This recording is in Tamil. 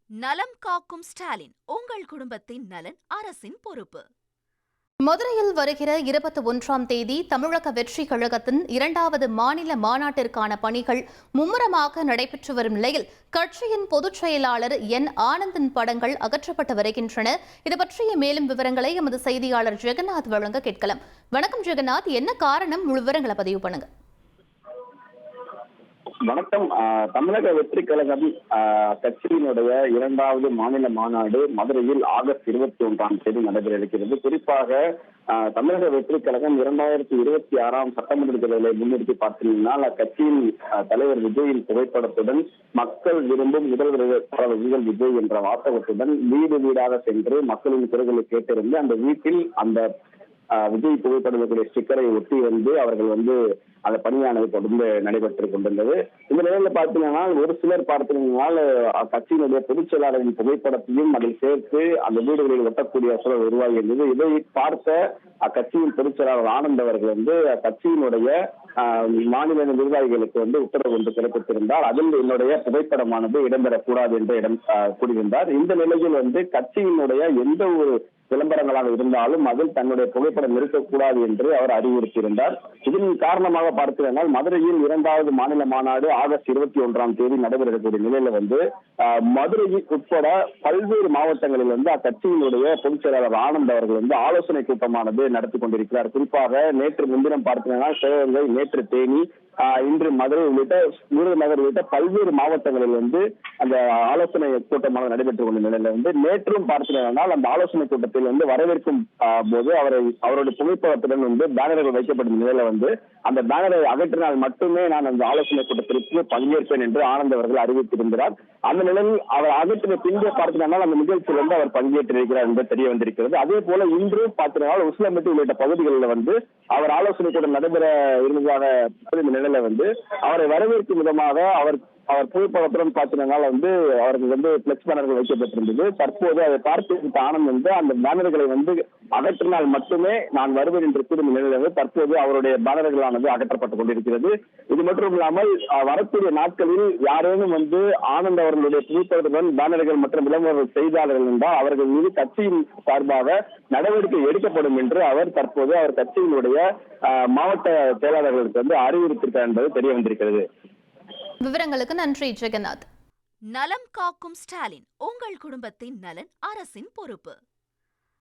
நலம் காக்கும் ஸ்டாலின், உங்கள் குடும்பத்தின் நலன் அரசின் பொறுப்பு. மதுரையில் வருகிற 21ஆம் தேதி தமிழக வெற்றி கழகத்தின் 2வது மாநில மாநாட்டிற்கான பணிகள் மும்முரமாக நடைபெற்று வரும் நிலையில் கட்சியின் பொதுச் செயலாளர் என் ஆனந்தின் படங்கள் அகற்றப்பட்டு வருகின்றன. இது பற்றிய மேலும் விவரங்களை எமது செய்தியாளர் ஜெகநாத் வழங்க கேட்கலாம். வணக்கம் ஜெகநாத், என்ன காரணம்? முழு விவரங்களை பதிவு பண்ணுங்க. வணக்கம். தமிழக வெற்றி கழகம் கட்சியினுடைய 2வது மாநில மாநாடு மதுரையில் ஆகஸ்ட் 21ஆம் தேதி நடைபெற இருக்கிறது. குறிப்பாக தமிழக வெற்றி கழகம் 2026 சட்டமன்ற தேர்தலை முன்னிறுத்தி பார்த்தீங்கன்னா அக்கட்சியின் தலைவர் விஜயின் புகைப்படத்துடன் மக்கள் விரும்பும் முதல்வர் விஜய் என்ற வாசகத்துடன் வீடு வீடாக சென்று மக்களின் குரல்களை கேட்டிருந்து அந்த வீட்டில் அந்த விஜய் புகைப்படக்கூடிய ஸ்டிக்கரை ஒட்டி வந்து அவர்கள் வந்து அந்த பணியானது தொடர்ந்து நடைபெற்றுக் கொண்டிருந்தது. இந்த நிலையில பார்த்தீங்கன்னா ஒரு சிலர் பார்த்தீங்கன்னா கட்சியினுடைய பொதுச் செயலாளரின் புகைப்படத்தையும் அதில் சேர்த்து அந்த வீடுகளில் ஒட்டக்கூடிய சூழல் உருவாகி இருந்தது. இதை பார்த்த அக்கட்சியின் பொதுச் செயலாளர் ஆனந்த் அவர்கள் வந்து கட்சியினுடைய மாநில நிர்வாகிகளுக்கு வந்து உத்தரவு ஒன்று பிறப்பித்திருந்தார். அதில் என்னுடைய புகைப்படமானது இடம்பெறக்கூடாது என்று கூறியிருந்தார். இந்த நிலையில் வந்து கட்சியினுடைய எந்த ஒரு விளம்பரங்களாக இருந்தாலும் அதில் தன்னுடைய புகைப்படம் இருக்கக்கூடாது என்று அவர் அறிவுறுத்தியிருந்தார். இதன் காரணமாக பார்த்தீர்கள் மதுரையில் 2வது மாநில மாநாடு ஆகஸ்ட் 21ஆம் தேதி நடைபெறக்கூடிய நிலையில வந்து மதுரையில் உட்பட பல்வேறு மாவட்டங்களில் வந்து அக்கட்சியினுடைய பொதுச் செயலாளர் ஆனந்த் அவர்கள் வந்து ஆலோசனை கூட்டமானது நடத்தி கொண்டிருக்கிறார். குறிப்பாக நேற்று முன்தினம் பார்த்தீங்கன்னா சிவகங்கை, நேற்று தேனி, இன்று மதுரை உள்ளிட்ட விருதுநகர் உள்ளிட்ட பல்வேறு மாவட்டங்களில் வந்து அந்த ஆலோசனை கூட்டமாக நடைபெற்றுக் கொண்ட நிலையில வந்து நேற்றும் பார்த்தீங்கன்னா அந்த ஆலோசனை கூட்டத்தில் வந்து வரவேற்கும் போது அவருடைய புகைப்படத்துடன் வந்து பேனர்கள் வைக்கப்படும் நிலையில வந்து அந்த பேனரை அகற்றினால் மட்டுமே நான் அந்த ஆலோசனை கூட்டத்திற்கு பங்கேற்பேன் என்று ஆனந்த் அவர்கள் அறிவித்திருந்தார். அந்த நிலையில் அவர் அகற்றின பின்பே பார்த்தீங்கன்னா அந்த நிகழ்ச்சியில் வந்து அவர் பங்கேற்றிருக்கிறார் என்று தெரிய வந்திருக்கிறது. அதே போல இன்று பார்த்தீங்கன்னா உசிலம்பட்டி உள்ளிட்ட பகுதிகளில் வந்து அவர் ஆலோசனை கூட்டம் நடைபெற இருந்ததாக நிலையில வந்து அவரை வரவேற்கும் விதமாக அவர் புகைப்படத்துடன் பார்த்தீங்கன்னா வந்து அவருக்கு வந்து பிளெக்ஸ் பேனர்கள் வைக்கப்பட்டிருந்தது. தற்போது அதை பார்த்து ஆனந்த் வந்து அந்த பேனர்களை வந்து அகற்றினால் மட்டுமே நான் வருவேன் என்று கூறும் நிலையிலிருந்து தற்போது அவருடைய பேனர்களானது அகற்றப்பட்டுக் கொண்டிருக்கிறது. இது மட்டும் இல்லாமல் வரக்கூடிய நாட்களில் யாரேனும் வந்து ஆனந்த் அவர்களுடைய புகைப்படத்துடன் பேனர்கள் மற்றும் விளம்பரங்கள் செய்தார்கள் என்றால் அவர்கள் மீது கட்சியின் சார்பாக நடவடிக்கை எடுக்கப்படும் என்று அவர் தற்போது அவர் கட்சியினுடைய மாவட்ட செயலாளர்களுக்கு வந்து அறிவுறுத்திருக்கிறார் என்பது தெரிய வந்திருக்கிறது. விவரங்களுக்கு நன்றி ஜெகநாத். நலம் காக்கும் ஸ்டாலின், உங்கள் குடும்பத்தின் நலன் அரசின் பொறுப்பு.